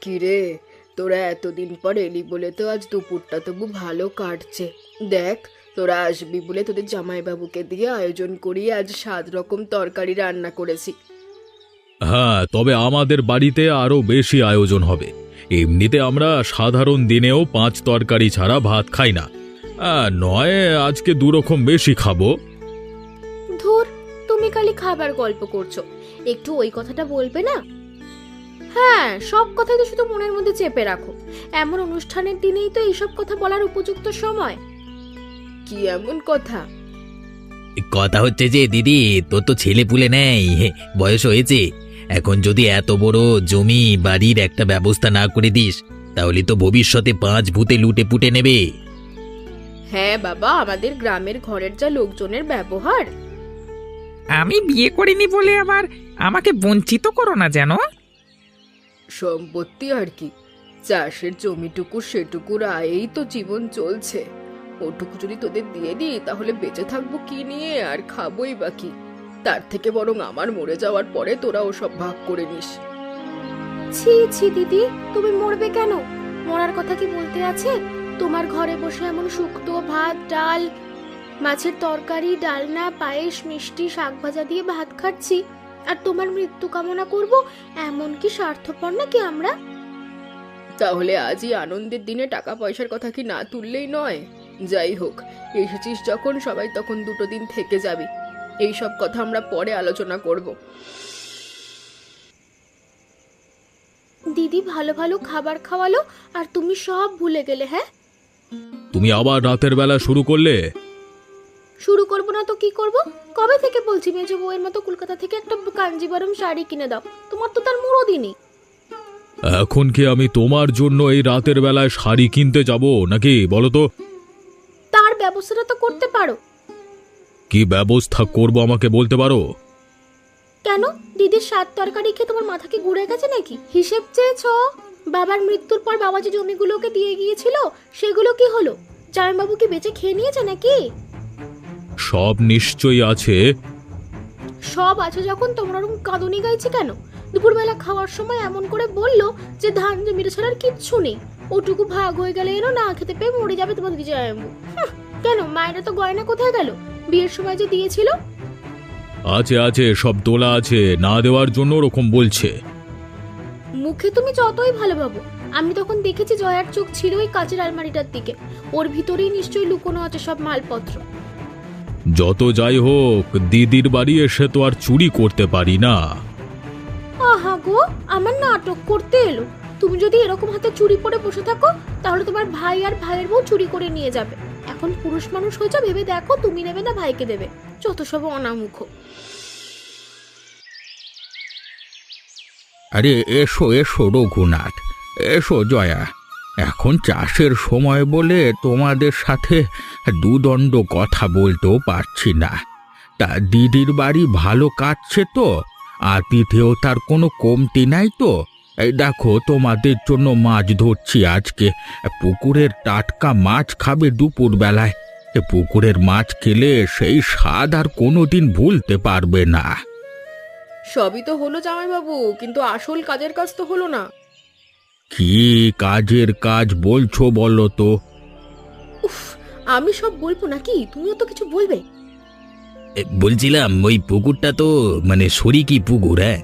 কিরে, তোরা এতদিন পর এলি বলে তো আজ দুপুরটা তবু ভালো কাটছে। দেখ, তোরা আসবি বলে তোদের জামাইবাবুকে দিয়ে আয়োজন করিয়ে আজ 7 রকম তরকারি রান্না করেছি। হ্যাঁ, তবে আমাদের বাড়িতে আরো বেশি আয়োজন হবে। এমনিতে আমরা সাধারণ দিনেও 5 তরকারি ছাড়া ভাত খাই না। নয় আজকে 2 রকম বেশি খাবো। ধুর, তুমি খালি খাবার গল্প করছো, একটু ওই কথাটা বলবে না? হ্যাঁ, সব কথাই তো শুধু মনের মধ্যে চেপে রাখো। এমন অনুষ্ঠানের দিনেই তো এইসব কথা বলার উপযুক্ত সময়। কি এমন কথা? কথা হচ্ছে যে দিদি, তোর তো ছেলে পুলে নেই, বয়স হয়েছে। এখন যদি এত বড় জমি বাড়ির একটা ব্যবস্থা না করে দিস, তাহলে তো ভবিষ্যতে 5 ভূতে লুটে পুটে নেবে। হ্যাঁ বাবা, আমাদের গ্রামের ঘরের যা লোকজনের ব্যবহার। আমি বিয়ে করিনি বলে আবার আমাকে বঞ্চিত করো না যেন। সম্পত্তি আর কি, চাষের জমিটুকু সেটুকুর আয়েই তো জীবন চলছে। ওটুকু যদি তোদের দিয়ে দিই তাহলে বেঁচে থাকবো কি নিয়ে, আর খাবোই বা কি? তার থেকে বরং আমার মরে যাওয়ার পরে তোরা ওসব ভাগ করে নিস। ছি ছি দিদি, তুমি মরবে কেন? মরার কথা কি বলতে আছে? তোমার ঘরে বসে এমন শুক্তো, ভাত, ডাল, মাছের তরকারি, ডালনা, পায়েস, মিষ্টি, শাক ভাজা দিয়ে ভাত খাচ্ছি, আর তোমার মৃত্যু কামনা করব? এমন কি স্বার্থপর নাকি আমরা? তাহলে আজই আনন্দের দিনে টাকা পয়সার কথা কি না তুললেই নয়? যাই হোক, এসেছিস যখন সবাই তখন 2 দিন থেকে যাবি। এই সব কথা আমরা পরে আলোচনা করব। দিদি ভালো ভালো খাবার খাওয়ালো আর তুমি সব ভুলে গেলে। হ্যাঁ, তুমি আবার রাতের বেলা শুরু করলে। শুরু করবো না তো কি করব? কবে থেকে বলছি মেজ বউয়ের মতো কলকাতা থেকে একটা কাঞ্জিবরম শাড়ি কিনে দাও। তোমার তো তার মুরোদই নেই। এখন কি আমি তোমার জন্য এই রাতের বেলায় শাড়ি কিনতে যাব নাকি বলো তো? তার ব্যবস্থাটা তো করতে পারো। কি ব্যবস্থা করব আমাকে বলতে পারো? কেন, দিদির 7 তরকারি খেয়ে তোমার মাথা কি ঘুরে গেছে নাকি? হিসেব চেয়েছো? বাবার মৃত্যুর পর বাবা যে জমিগুলোকে দিয়ে গিয়েছিল সেগুলো কি হলো? জামাইবাবু কি বেঁচে খেয়ে নিয়েছে নাকি? সব নিশ্চয়ই আছে। সব আছে যখন তোমরা ওরকম কাঁদুনি গাইছে কেন? দুপুরবেলা খাওয়ার সময় এমন করে বললো যে ধান জমিটা ছাড়ার কিচ্ছু নেই, ওটুকু ভাগ হয়ে গেলে এনো, না খেতে পেয়ে মরে যাবে তোমার দিদি জামাইবাবু। কেন, মায়েরা তো গয়না কোথায় গেল বিয়ের সময় যে দিয়েছিল? আছে আছে, সব তোলা আছে, না দেওয়ার জন্য ওরকম বলছে। মুখে তুমি যতই ভালো ভাবো, আমি তখন দেখেছি জয়ার চোখ ছিল ওই কাচের আলমারিটার দিকে। ওর ভিতরেই নিশ্চয়ই লুকোনো আছে সব মালপত্র। যত যাই হোক, দিদির বাড়ি এসে তো আর চুরি করতে পারি না। আহা গো, আমার নাটক করতে এলো। তুমি যদি এরকম হাতে চুরি পরে বসে থাকো তাহলে তোমার ভাই আর ভাইয়ের বউ চুরি করে নিয়ে যাবে। এখন পুরুষ মানুষ হয়েছে, ভেবে দেখো তুমি নেবে না ভাইকে দেবে। যত সব অনামুখ। আরে এসো এসো রঘুনাথ, এসো জয়া। এখন চাষের সময় বলে তোমাদের সাথে দুদণ্ড কথা বলতেও পারছি না। তা দিদির বাড়ি ভালো কাটছে তো? আতিথেয়তার কোনো কমতি নাই তো? এই দেখো, তোমাদের জন্য মাছ ধরছি আজকে। পুকুরের টাটকা মাছ খাবে দুপুর বেলায়। পুকুরের মাছ খেলে সেই স্বাদ আর কোনোদিন ভুলতে পারবে না। সবই তো হলো জামাইবাবু, কিন্তু আসল কাজের কাজ তো হলো না। কি কাজের কাজ বলছো বলো তো? উফ, আমি সব বলবো নাকি? তুমিও তো কিছু বলবে। বলছিলাম, ওই পুকুরটা তো মানে শরিকি পুকুর, হ্যাঁ,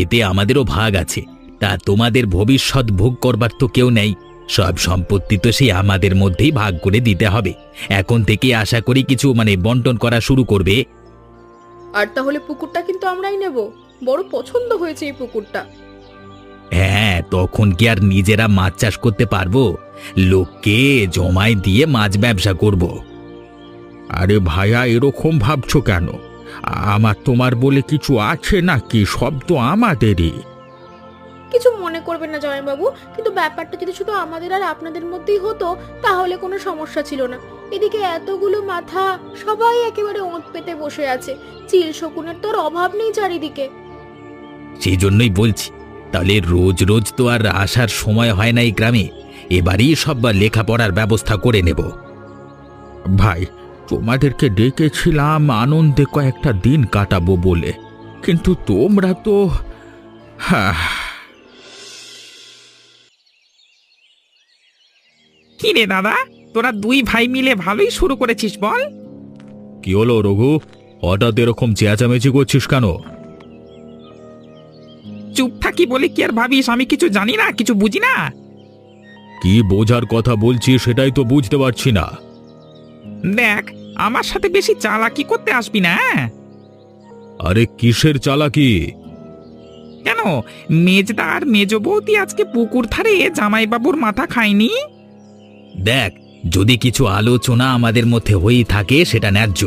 এতে আমাদেরও ভাগ আছে। তা তোমাদের ভবিষ্যৎ ভোগ করবার তো কেউ নেই, সব সম্পত্তি তো সেই আমাদের মধ্যেই ভাগ করে দিতে হবে। এখন থেকে আশা করি কিছু বন্টন করা শুরু করবে। আর তাহলে পুকুরটা কিন্তু আমরাই নেব। বড় পছন্দ হয়েছে এই পুকুরটা। হ্যাঁ, তখন কি আর নিজেরা মাছ চাষ করতে পারবো? লোককে জমায় দিয়ে মাছ ব্যবসা করব। আরে ভাইয়া, এরকম ভাবছো কেন? আমার তোমার বলে কিছু আছে নাকি? সব তো আমাদেরই। কিছু মনে করবেন না জামাইবাবু, কিন্তু ব্যাপারটা যদি শুধু আমাদের আর আপনাদের মধ্যেই হতো তাহলে কোনো সমস্যা ছিল না। এদিকে এতগুলো মাথা, সবাই একেবারে ওঁত পেতে বসে আছে। চিল শকুনের তোর অভাব নেই চারিদিকে। সেই জন্যই বলছি, তাহলে রোজ রোজ তো আর আসার সময় হয় না এই গ্রামে। এবারই সব লেখাপড়ার ব্যবস্থা করে নেব। ভাই, তোমাদেরকে ডেকেছিলাম আনন্দে কয়েকটা দিন কাটাবো বলে, কিন্তু তোমরা তো কি রে দাদা, তোরা দুই ভাই মিলে ভালোই শুরু করেছিস বল। কি হলো রঘু, হঠাৎ এরকম চেঁচামেচি করছিস কেন? চুপ থাকি বলে কি আর ভাবিস আমি কিছু জানি না, কিছু বুঝি না? কি বোঝার কথা বলছিস সেটাই তো বুঝতে পারছি না। দেখ, আমার সাথে বেশি চালাকি করতে আসবি না, হ্যাঁ? আরে কিসের চালাকি? কেন, মেজদা আর মেজ বৌদি আজকে পুকুর ধারে জামাইবাবুর মাথা খায়নি? দেখ, যদি কিছু আলোচনা আমাদের মধ্যে হয়েই থাকে সেটা ন্যায্য।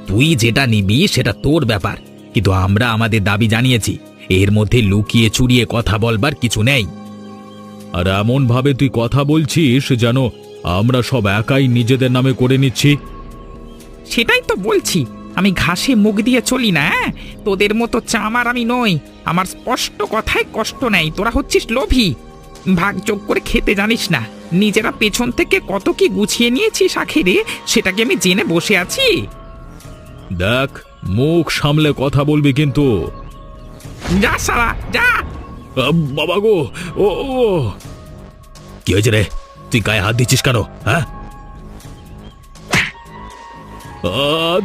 তুই যেটা নিবি সেটা তোর ব্যাপার, কিন্তু আমরা আমাদের দাবি জানিয়েছি। এর মধ্যে লুকিয়ে চুরিয়ে কথা বলবার কিছু নেই। আর এমন ভাবে তুই কথা বলছিস যেন আমরা সব একাই নিজেদের নামে করে নিচ্ছি। সেটাই তো বলছি, আমি ঘাসে মুখ দিয়ে চলি না, হ্যাঁ? তোদের মতো চামার আমি নই। আমার স্পষ্ট কথায় কষ্ট নেই, তোরা হচ্ছিস লোভী, ভাগযোগ করে খেতে জানিস না। নিজেরা পেছন থেকে কত কি গুছিয়ে নিয়েছিস আখেরে, সেটাকে আমি জেনে বসে আছি। দেখ, মুখ সামলে কথা বলবি কিন্তু। যা সারা যা। বাবা গো, ও ও। কি হয়েছে রে, তুই গায়ে হাত দিচ্ছিস কেন, হ্যাঁ?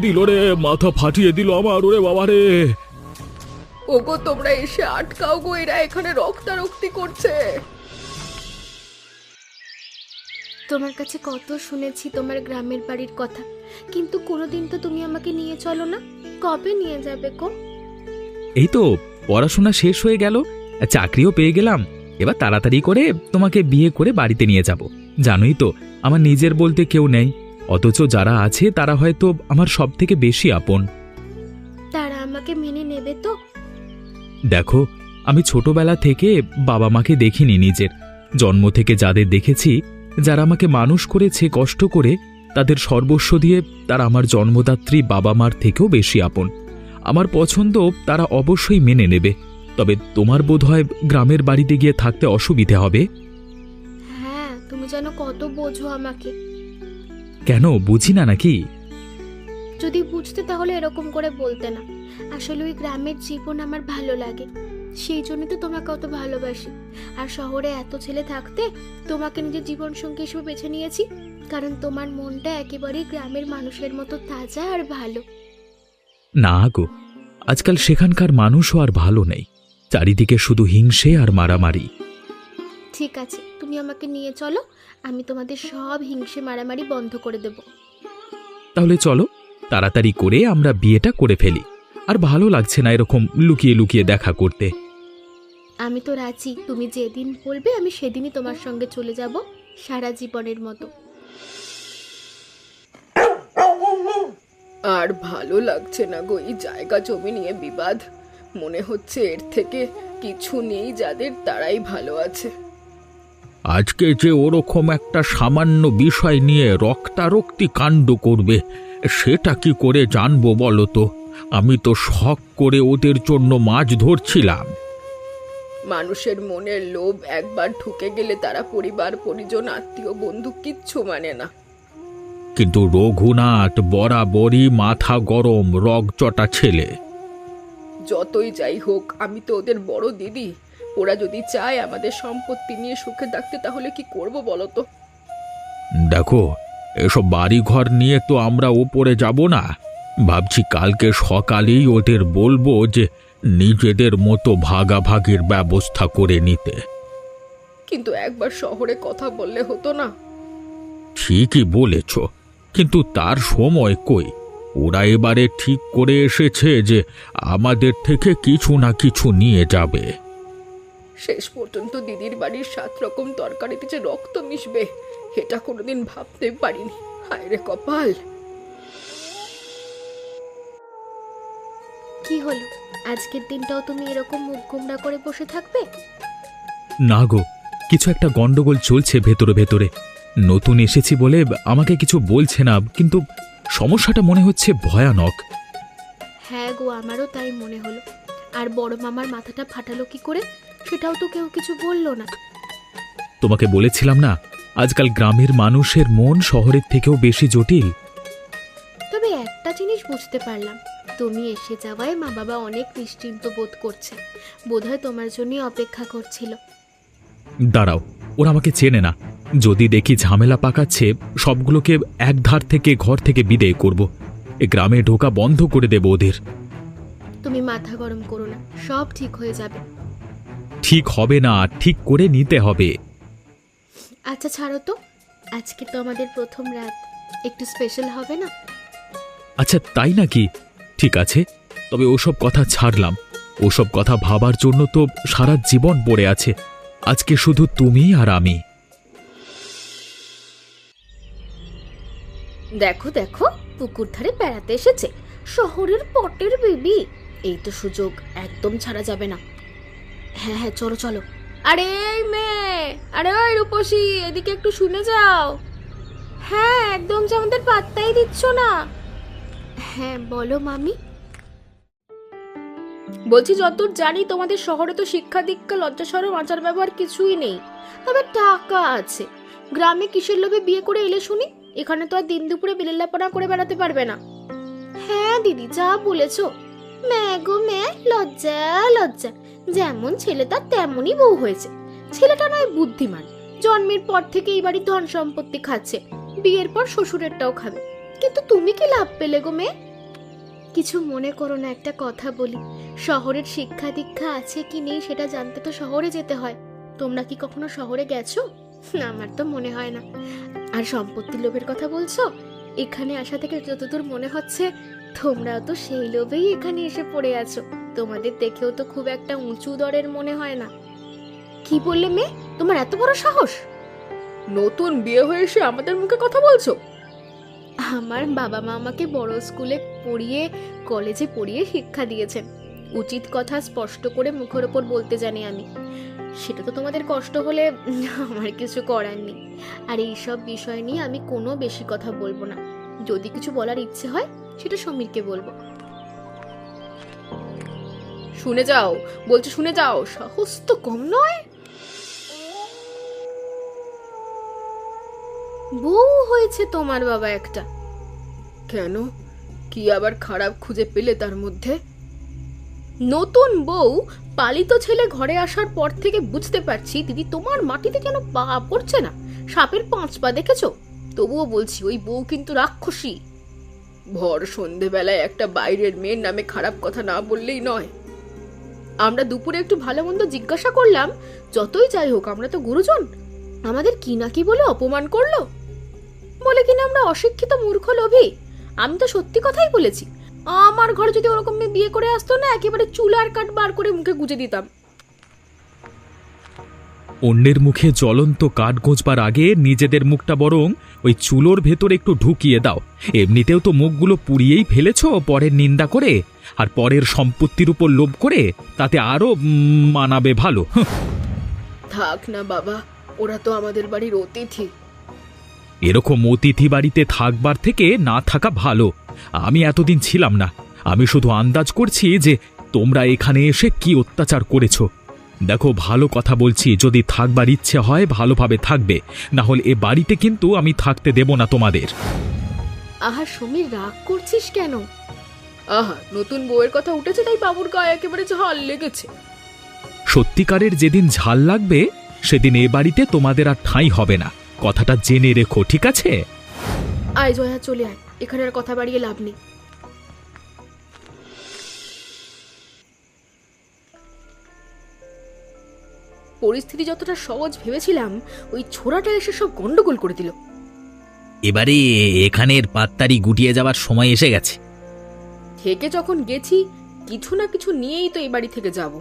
দিল রে, মাথা ফাটিয়ে দিল আমার, ওরে বাবা রে। ওগো তোমরা এসে আটকাও গো, এরা এখানে রক্তারক্তি করছে। তোমার কাছে কত শুনেছি তোমার গ্রামের বাড়ির কথা, কিন্তু কোনোদিন তো তুমি আমাকে নিয়ে চলো না। কবে নিয়ে যাবে গো? এই তো পড়াশোনা শেষ হয়ে গেল, চাকরিও পেয়ে গেলাম। এবার তাড়াতাড়ি করে তোমাকে বিয়ে করে বাড়িতে নিয়ে যাব। জানোই তো আমার নিজের বলতে কেউ নেই, অথচ যারা আছে তারা হয়তো আমার সব থেকে বেশি আপন। তারা আমাকে মেনে নেবে তো? দেখো, আমি ছোটবেলা থেকে বাবা মাকে দেখিনি নিজের। জন্ম থেকে যাদের দেখেছি, যারা আমাকে মানুষ করেছে কষ্ট করে, তাদের সর্বস্ব দিয়ে তারা আমার জন্মদাত্রী বাবা মার থেকেও বেশি আপন। আমার পছন্দ তারা অবশ্যই মেনে নেবে। তবে তোমার বোধহয় গ্রামের বাড়িতে গিয়ে থাকতে অসুবিধে হবে। হ্যাঁ, তুমি যেন কত বোঝো আমাকে। কেন, বুঝি না নাকি? যদি বুঝতে তাহলে এরকম করে বলতে না। আসলে ওই গ্রামের জীবন আমার ভালো লাগে, সেই জন্য তো তোমাকে অত ভালোবাসি। আর শহরে এত ছেলে থাকতে তোমাকে নিজের জীবন সঙ্গী হিসেবে বেছে নিয়েছি, কারণ তোমার মনটা একেবারেই গ্রামের মানুষের মতো তাজা আর ভালো। না গো, আজকাল সেখানকার মানুষও আর ভালো নেই, চারিদিকে শুধু হিংসে আর মারামারি। ঠিক আছে, তুমি আমাকে নিয়ে চলো, আমি তোমাদের সব হিংসে মারামারি বন্ধ করে দেব। তাহলে চলো, তাড়াতাড়ি করে আমরা বিয়েটা করে ফেলি। আর ভালো লাগছে না এরকম লুকিয়ে লুকিয়ে দেখা করতে। আমি তো রাজি, তুমি যেদিন বলবে আমি সেদিনই তোমার সঙ্গে চলে যাব, সারা জীবনের মতো। আর ভালো লাগছে না গো এই জায়গা জমি নিয়ে বিবাদ। মনে হচ্ছে এর থেকে কিছু নেই যাদের, তারাই ভালো আছে। আজকে যে ওরকম একটা সামান্য বিষয় নিয়ে রক্তারক্তি কাণ্ড করবে, সেটা কি করে জানবো বলো তো? আমি তো শখ করে ওদের জন্য মাছ ধরছিলাম। মানুষের মনের লোভ একবার ঢুকে গেলে তারা পরিবার পরিজন আত্মীয় বন্ধু কিচ্ছু মানে না। কিন্তু রঘুনাথ বরাবরই মাথা গরম, রগচটা ছেলে। যতই যাই হোক, আমি তো ওদের বড় দিদি। ওরা যদি চায় আমাদের সম্পত্তি নিয়ে সুখে থাকতে, তাহলে কি করব বলো তো? দেখো, এসব বাড়িঘর নিয়ে তো আমরা ওপরে যাব না। ভাবছি কালকে সকালেই ওদের বলবো যে নিজেদের মতো ভাগাভাগির ব্যবস্থা করে নিতে। কিন্তু একবার শহরে কথা বললে হতো না? ঠিকই বলেছ, কিন্তু তার সময় কই? ওরা এবারে ঠিক করে এসেছে যে আমাদের থেকে কিছু না কিছু নিয়ে যাবে। শেষ পর্যন্ত দিদির বাড়ির 7 রকম তরকারিতে যে রক্ত মিশবে, এটা কোনোদিন ভাবতে পারিনি। হায় রে কপাল। কি হলো, আজকের দিনটাও তুমি এরকম মুখ গোমড়া করে বসে থাকবে? না গো, কিছু একটা গন্ডগোল চলছে ভেতরে ভেতরে। নতুন এসেছি বলে আমাকে কিছু বলছে না, কিন্তু সমস্যাটা মনে হচ্ছে ভয়ানক। হ্যাঁ গো, আমারও তাই মনে হলো। আর বড় মামার মাথাটা ফাটালো কি করে, সেটাও তো কেউ কিছু বললো না। তোমাকে বলেছিলাম না, আজকাল গ্রামের মানুষের মন শহরের থেকেও বেশি জটিল। তবে একটা জিনিস বুঝতে পারলাম, তুমি এসে যাওয়ায় মা বাবা অনেক নিশ্চিন্ত বোধ করছে। বোধহয় তোমার জন্যই অপেক্ষা করছিল। দাঁড়াও, ওরা আমাকে চেনে না, যদি দেখি ঝামেলা পাকাচ্ছে সবগুলোকে এক ধার থেকে ঘর থেকে বিদেয় করব। এ গ্রামে ঢোকা বন্ধ করে দেব ওদের। তুমি মাথা গরম করো না, সব ঠিক হয়ে যাবে। ঠিক হবে না, ঠিক করে নিতে হবে। আচ্ছা ছাড়ো তো, আজকে তো আমাদের প্রথম রাত, একটু স্পেশাল হবে না? আচ্ছা তাই নাকি? ঠিক আছে, তবে ওসব কথা ছাড়লাম। ওসব কথা ভাবার জন্য তো সারা জীবন পড়ে আছে। আজকে শুধু তুমি আর আমি। দেখো দেখো, পুকুর ধারে বেড়াতে এসেছে শহরের পটের বেবি। এই তো সুযোগ, একদম ছাড়া যাবে না। হ্যাঁ হ্যাঁ, চলো চলো। আরে এই মেয়ে, আরে ওই রূপসী, এদিকে একটু শুনে যাও। হ্যাঁ, একদম যে আমাদের পাত্তাই দিচ্ছ না। হ্যাঁ বলো মামি। বলছি, যতদূর জানি তোমাদের শহরে তো শিক্ষা দীক্ষা লজ্জা শরম আচার ব্যবহার কিছুই নেই, তবে টাকা আছে। গ্রামে কিসের লোভে বিয়ে করে এলে শুনি? এখানে তো আর দিন দুপুরে বিলেল্লাপনা করে বেড়াতে পারবে না। হ্যাঁ দিদি, যা বলেছো। ম্যাগো ম্যা, লজ্জা লজ্জা। যেমন ছেলে তার তেমনই বউ হয়েছে। ছেলেটা নয় বুদ্ধিমান, জন্মের পর থেকে এই বাড়ির ধন সম্পত্তি খাচ্ছে, বিয়ের পর শ্বশুরেরটাও খাবে। কিন্তু তুমি কি লাভ পেলে গো মেয়ে? কিছু মনে করো না, একটা কথা বলি। শহরের শিক্ষা দীক্ষা আছে কি নেই সেটা জানতে তো শহরে যেতে হয়। তোমরা কি কখনো শহরে গেছো? আমার তো মনে হয় না। আর সম্পত্তির লোভের কথা বলছো, এখানে আসা থেকে যতদূর মনে হচ্ছে তোমরাও তো সেই লোভেই এখানে এসে পড়ে আছো। তোমাদের দেখেও তো খুব একটা উঁচু দরের মনে হয় না। কি বললে মেয়ে, তোমার এত বড় সাহস? নতুন বিয়ে হয়ে এসে আমাদের মুখে কথা বলছো? আমার বাবা মা আমাকে বড় স্কুলে পড়িয়ে, কলেজে পড়িয়ে শিক্ষা দিয়েছেন। উচিত কথা স্পষ্ট করে মুখের ওপর বলতে জানি আমি। সেটা তো তোমাদের কষ্ট হলে আমার কিছু করার নেই। আর এইসব বিষয় নিয়ে আমি কোনো বেশি কথা বলবো না। যদি কিছু বলার ইচ্ছে হয় সেটা সমীরকে বলবো। শুনে যাও বলছি, শুনে যাও। সাহস তো কম নয়। বউ হয়েছে তোমার বাবা একটা। কেন, কি আবার খারাপ খুঁজে পেলে তার মধ্যে? নতুন বউ, পালিত ছেলে ঘরে আসার পর থেকে বুঝতে পারছি দিদি তোমার মাটিতে যেন পা পড়ছে না। সাপের 5 পা দেখেছো? তবুও বলছি, ওই বউ কিন্তু রাক্ষসী। ভর সন্ধেবেলায় একটা বাইরের মেয়ের নামে খারাপ কথা না বললেই নয়। আমরা দুপুরে একটু ভালো মন্দ জিজ্ঞাসা করলাম, যতই যাই হোক আমরা তো গুরুজন। আমাদের কি না কি বলে অপমান করলো, বলে কিনা আমরা অশিক্ষিত মূর্খ লোভী। আমি তো সত্যি কথাই বলেছি। আমার ঘরে যদি ওরকম মেয়ে বিয়ে করে আসতো না, একেবারে চুলার কাঠ বার করে মুখে গুজে দিতাম। অন্যের মুখে জ্বলন্ত কাঠ গোঁজবার আগে নিজেদের মুখটা বরং ওই চুলোর ভেতর একটু ঢুকিয়ে দাও। এমনিতেও তো মুখগুলো পুড়িয়েই ফেলেছ পরের নিন্দা করে, আর পরের সম্পত্তির উপর লোভ করে, তাতে আরো মানাবে ভালো। থাক না বাবা, ওরা তো আমাদের বাড়ির অতিথি। এরকম অতিথি বাড়িতে থাকবার থেকে না থাকা ভালো। আমি এতদিন ছিলাম না, আমি শুধু আন্দাজ করছি যে তোমরা এখানে এসে কি অত্যাচার করেছো। দেখো, ভালো কথা বলছি, যদি থাকবার ইচ্ছে হয় ভালোভাবে থাকবে, না হলে এ বাড়িতে কিন্তু আমি থাকতে দেব না তোমাদের। আহা সমীর, রাগ করছিস কেন? আহা, নতুন বউয়ের কথা উঠেছে তাই বাবুর গায়ে একেবারে ঝাল লেগেছে। সত্যিকারের যেদিন ঝাল লাগবে সেদিন এ বাড়িতে তোমাদের আর ঠাঁই হবে না, কথাটা জেনে রেখো, ঠিক আছে? আয় জয়া, চলে আয়, এখানে আর কথা বাড়িয়ে লাভ নেই। পরিস্থিতি যতটা সহজ ভেবেছিলাম, ওই ছোড়াটা এসে সব গন্ডগোল করে দিল। এবারে এখানের পাত্তারি গুটিয়ে যাওয়ার সময় এসে গেছে। থেকে যখন গেছি, কিছু না কিছু নিয়েই তো এই বাড়ি থেকে যাব।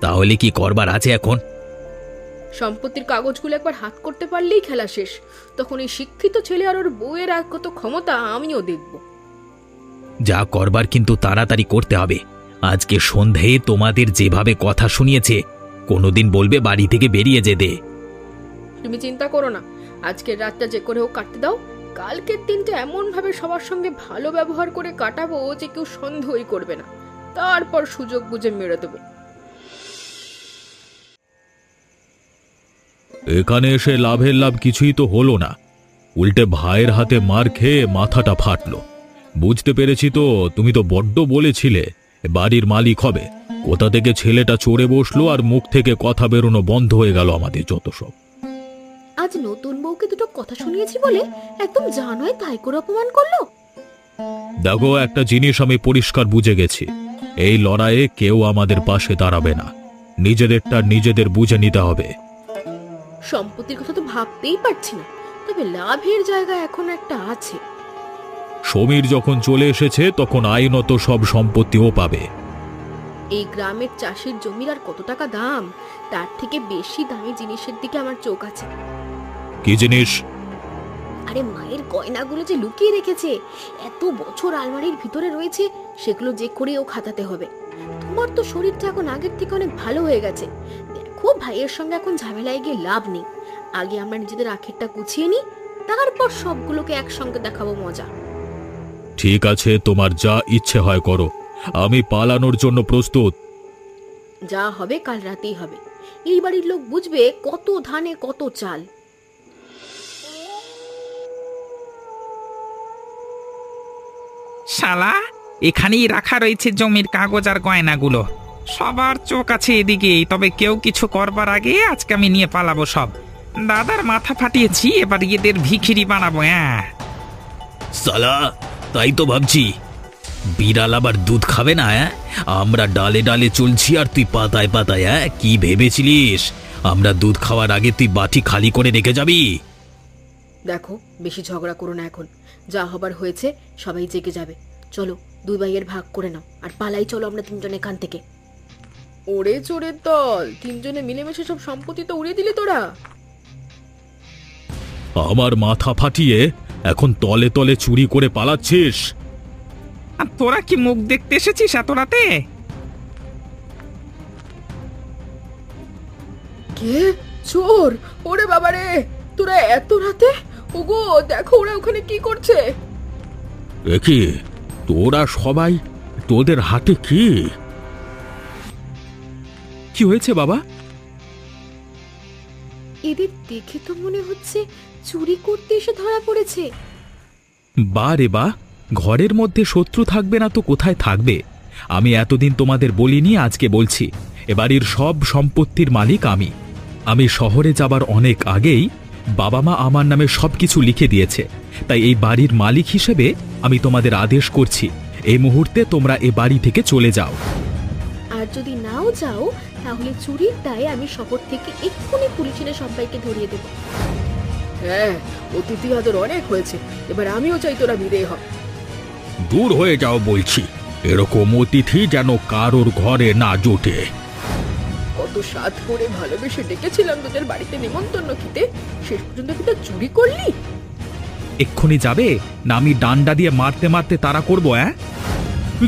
তাহলে কি করবার আছে এখন? সম্পত্তির কাগজগুলো একবার হাত করতে পারলেই খেলা শেষ। তখন এই শিক্ষিত ছেলে আর ওর বউয়ের আর কত ক্ষমতা আমিও দেখব। যা করবার কিন্তু তাড়াতাড়ি করতে হবে। আজকে সন্ধেয় তোমাদের যেভাবে কথা শুনিয়েছে, কোনোদিন বলবে বাড়ি থেকে বেরিয়ে যেতে। তুমি চিন্তা করো না, আজকের রাতটা যে করে হোক কাটতে দাও। কালকের দিনটা এমন ভাবে সবার সঙ্গে ভালো ব্যবহার করে কাটাবো যে কেউ সন্দেহই করবে না। তারপর সুযোগ বুঝে মেরে দেবো। এখানে এসে লাভের লাভ কিছুই তো হলো না, উল্টে ভাইয়ের হাতে মার খেয়ে মাথাটা ফাটলো। বুঝতে পেরেছি তো, তুমি তো বড্ড বলেছিলে বাড়ির মালিক হবে। কোথা থেকে ছেলেটা চড়ে বসলো আর মুখ থেকে কথা বেরোনো বন্ধ হয়ে গেল আমাদের যত সব। আজ আজ নতুন বউকে দুটো কথা শুনিয়েছি বলে একদম যা নয় তাই করে অপমান করলো। দেখো, একটা জিনিস আমি পরিষ্কার বুঝে গেছি, এই লড়াইয়ে কেউ আমাদের পাশে দাঁড়াবে না। নিজেদেরটা নিজেদের বুঝে নিতে হবে। সম্পত্তির কথা তো ভাবতেই পারছি না, তবে লাভের জায়গা এখন একটা আছে। সমীর যখন চলে এসেছে তখন আইনত সব সম্পত্তিও পাবে। এই গ্রামের চাষের জমির আর কত টাকা দাম, তার থেকে বেশি দামি জিনিসের দিকে আমার চোখ আছে। কি জিনিস? আরে মায়ের গয়নাগুলো যে লুকিয়ে রেখেছে, এত বছর আলমারির ভিতরে রয়েছে, সেগুলো যে করে ও খাতাতে হবে। তোমার তো শরীরটা এখন আগের থেকে অনেক ভালো হয়ে গেছে। দেখো ভাইয়ের সঙ্গে এখন ঝামেলায় গিয়ে লাভ নেই। আগে আমরা নিজেদের আখেরটা গুছিয়ে নিই, তারপর সবগুলোকে একসঙ্গে দেখাবো মজা। ঠিক আছে, তোমার যা ইচ্ছে হয় করো, আমি পালানোর জন্য প্রস্তুত। যা হবে কাল রাতেই হবে। এই বাড়ির লোক বুঝবে কত ধানে কত চাল। শালা, এখানেই রাখা রয়েছে জমির কাগজ আর গয়নাগুলো। সবার চোখ আছে এদিকেই, তবে কেউ কিছু করবার আগে আজকে আমি নিয়ে পালাবো সব। দাদার মাথা ফাটিয়েছি, এবার এদের ভিখিরি বানাবো। হ্যাঁ, সালা, তাই তো ভাবছি, বিড়াল আবার দুধ খাবে না? আমরা ডালে ডালে চলছি আর তুই পাতায় পাতায়। কি ভেবেছিলিস আমরা দুধ খাওয়ার আগে তুই বাটি খালি করে রেখে যাবি? দেখো, বেশি ঝগড়া করো না, এখন যা হবার হয়েছে। সবাই জেগে যাবে। চলো, দুই ভাইয়ের ভাগ করে নাও আর পালাই চলো আমরা তিনজন এখান থেকে। ওরে চোরের দল, তিনজনে মিলেমিশে সব সম্পত্তি তো উড়িয়ে দিলি তোরা। আমার মাথা ফাটিয়ে এখন তলে তলে চুরি করে পালাচ্ছিস? আর তোরা কি মুখ দেখতে এসেছিস এত রাতে? কে চোর? ওরে বাবারে, তোরা এত রাতে? ওগো দেখো, ওরা ওখানে কি করছে। কি তোরা সবাই, তোদের হাতে কি? কি হয়েছে বাবা? এদের দেখে তো মনে হচ্ছে চুরি করতে এসে ধরা পড়েছে। বা রে বা, ঘরের মধ্যে শত্রু থাকবে না তো কোথায় থাকবে? আমি এতদিন তোমাদের বলিনি, আজকে বলছি, এ বাড়ির সব সম্পত্তির মালিক আমি। আমি শহরে যাবার অনেক আগেই বাবা মা আমার নামে সবকিছু লিখে দিয়েছে। তাই এই বাড়ির মালিক হিসেবে আমি তোমাদের আদেশ করছি, এই মুহূর্তে তোমরা এ বাড়ি থেকে চলে যাও। আর যদি নাও যাও, তাহলে চুরির দায়ে আমি শহর থেকে এক্ষুনি পুলিশ এনে সবাইকে ধরিয়ে দেবো। হ্যাঁ, অতিথি আদর অনেক হয়েছে, এবার আমিও চাই তোরা বিদেয় হ। দূর হয়ে যাও বলছি, এরকম অতিথি যেন কারোর ঘরে না জোটে। কত সাধ করে ভালোবেসে ডেকেছিলাম তোদের বাড়িতে নেমন্তন্ন খেতে, শেষ পর্যন্ত কি তা চুরি করলি? এক্ষুনি যাবে না আমি ডান্ডা দিয়ে মারতে মারতে তাড়া করবো?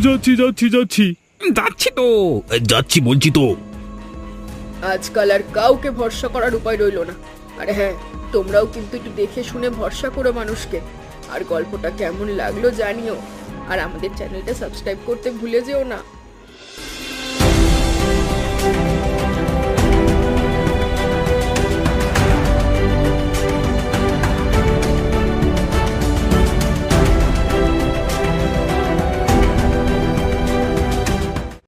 যাচ্ছি যাচ্ছি যাচ্ছি। যাচ্ছি তো। যাচ্ছি বলছি তো। আজকাল আর কাউকে ভরসা করার উপায় রইল না। আর হ্যাঁ, তোমরাও কিন্তু একটু দেখে শুনে ভরসা করো মানুষকে। আর গল্পটা কেমন লাগলো জানিও, আর আমাদের চ্যানেলটা সাবস্ক্রাইব করতে ভুলে যেও না।